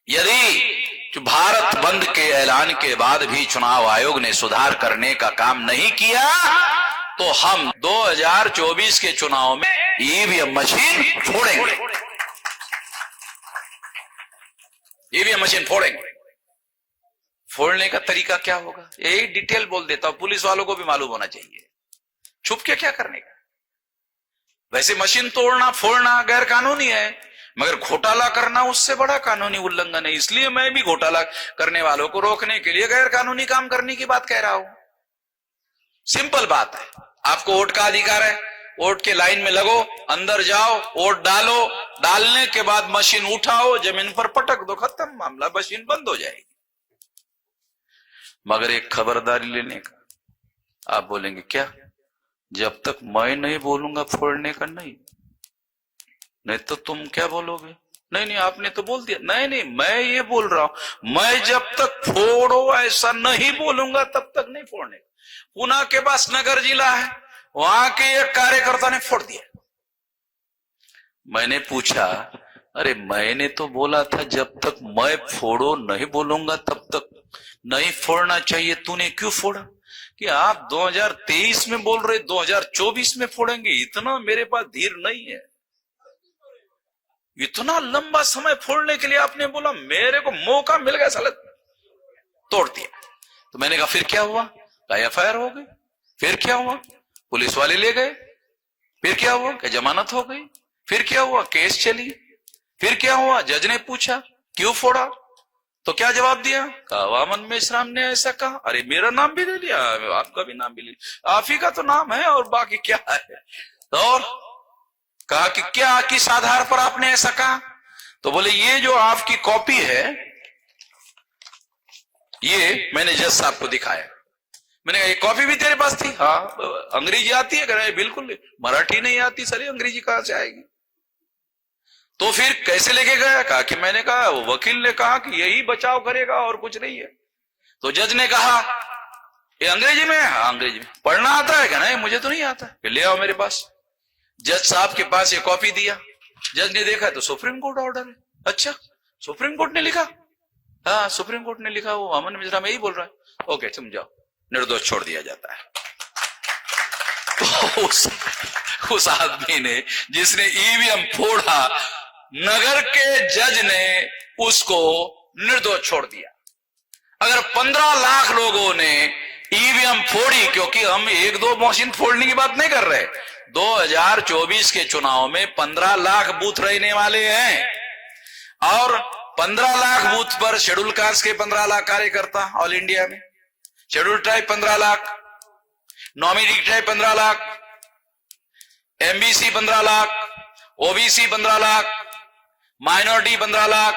यदि भारत बंद के ऐलान के बाद भी चुनाव आयोग ने सुधार करने का काम नहीं किया तो हम 2024 के चुनाव में ईवीएम मशीन फोड़ेंगे। ईवीएम मशीन फोड़ेंगे। फोड़ने का तरीका क्या होगा यही डिटेल बोल देता हूं, पुलिस वालों को भी मालूम होना चाहिए। छुप के क्या करने का? वैसे मशीन तोड़ना फोड़ना गैर कानूनी है, मगर घोटाला करना उससे बड़ा कानूनी उल्लंघन है। इसलिए मैं भी घोटाला करने वालों को रोकने के लिए गैर कानूनी काम करने की बात कह रहा हूं। सिंपल बात है, आपको वोट का अधिकार है, वोट के लाइन में लगो, अंदर जाओ, वोट डालो, डालने के बाद मशीन उठाओ, जमीन पर पटक दो, खत्म मामला, मशीन बंद हो जाएगी। मगर एक खबरदारी लेने का, आप बोलेंगे क्या? जब तक मैं नहीं बोलूंगा फोड़ने का नहीं तो तुम क्या बोलोगे? नहीं आपने तो बोल दिया। नहीं मैं ये बोल रहा हूं, मैं जब तक फोड़ो ऐसा नहीं बोलूंगा तब तक नहीं फोड़ने। पुणे के पास नगर जिला है, वहां के एक कार्यकर्ता ने फोड़ दिया। मैंने पूछा, अरे मैंने तो बोला था जब तक मैं फोड़ो नहीं बोलूंगा तब तक नहीं फोड़ना चाहिए, तूने क्यों फोड़ा? कि आप 2023 में बोल रहे 2024 में फोड़ेंगे, इतना मेरे पास धीर नहीं है। इतना लंबा समय फोड़ने के लिए आपने बोला, मेरे को मौका मिल गया, साला तोड़ दिया। तो मैंने कहा फिर क्या हुआ? एफआईआर हो गई। फिर क्या हुआ? पुलिस वाले ले गए। फिर क्या हुआ? क्या जमानत हो गई। फिर क्या हुआ? केस चली। फिर क्या हुआ? जज ने पूछा क्यों फोड़ा, तो क्या जवाब दिया? वामन मेश्राम ने ऐसा कहा। अरे मेरा नाम भी ले लिया, आपका भी नाम भी ले लिया, आप ही का तो नाम है और बाकी क्या है। तो और कहा कि क्या, किस आधार पर आपने ऐसा कहा? तो बोले ये जो आपकी कॉपी है ये मैंने जज साहब को दिखाया। मैंने कहा ये कॉपी भी तेरे पास थी? हाँ। अंग्रेजी आती है? कह बिल्कुल। मराठी नहीं आती सर, अंग्रेजी कहां से आएगी? तो फिर कैसे लेके गया? कहा कि मैंने कहा, वकील ने कहा कि यही बचाव करेगा और कुछ नहीं है। तो जज ने कहा ये अंग्रेजी में है? हाँ अंग्रेजी में। पढ़ना आता है? क्या नहीं मुझे तो नहीं आता। ले आओ मेरे पास। जज साहब के पास ये कॉपी दिया। जज ने देखा तो सुप्रीम कोर्ट ऑर्डर है। अच्छा सुप्रीम कोर्ट ने लिखा? हाँ सुप्रीम कोर्ट ने लिखा। वो वामन मेश्राम यही बोल रहा है। ओके तुम जाओ, निर्दोष छोड़ दिया जाता है। तो उस आदमी ने जिसने ईवीएम फोड़ा, नगर के जज ने उसको निर्दोष छोड़ दिया। अगर 15 लाख लोगों ने ईवीएम फोड़ी, क्योंकि हम एक दो मशीन फोड़ने की बात नहीं कर रहे, 2024 के चुनाव में 15 लाख बूथ रहने वाले हैं और 15 लाख बूथ पर शेड्यूल कास्ट के 15 लाख कार्यकर्ता ऑल इंडिया में, schedule tribe 15 lakh, nominee tribe 15 lakh, MBC 15 lakh, OBC 15 lakh, minority 15 lakh,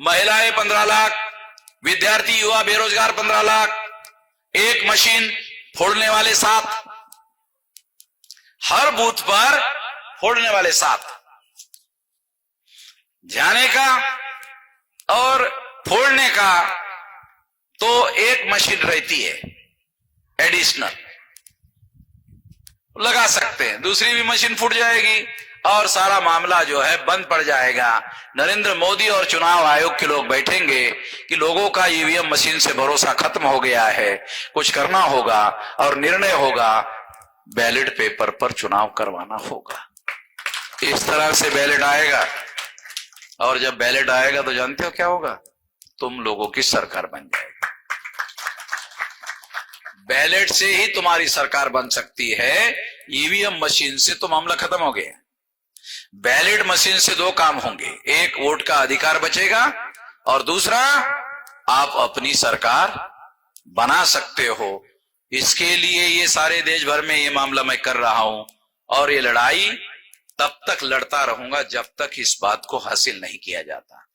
महिलाएं 15 लाख, विद्यार्थी युवा बेरोजगार 15 लाख, एक मशीन फोड़ने वाले 7, हर बूथ पर फोड़ने वाले 7। जाने का और फोड़ने का तो एक मशीन रहती है एडिशनल, लगा सकते हैं, दूसरी भी मशीन फूट जाएगी और सारा मामला जो है बंद पड़ जाएगा। नरेंद्र मोदी और चुनाव आयोग के लोग बैठेंगे कि लोगों का ईवीएम मशीन से भरोसा खत्म हो गया है, कुछ करना होगा और निर्णय होगा, बैलेट पेपर पर चुनाव करवाना होगा। इस तरह से बैलेट आएगा और जब बैलेट आएगा तो जानते हो क्या होगा? तुम लोगों की सरकार बन जाएगी। बैलेट से ही तुम्हारी सरकार बन सकती है, ईवीएम मशीन से तो मामला खत्म हो गया। बैलेट मशीन से 2 काम होंगे, एक वोट का अधिकार बचेगा और दूसरा आप अपनी सरकार बना सकते हो। इसके लिए ये सारे देश भर में ये मामला मैं कर रहा हूं और ये लड़ाई तब तक लड़ता रहूंगा जब तक इस बात को हासिल नहीं किया जाता।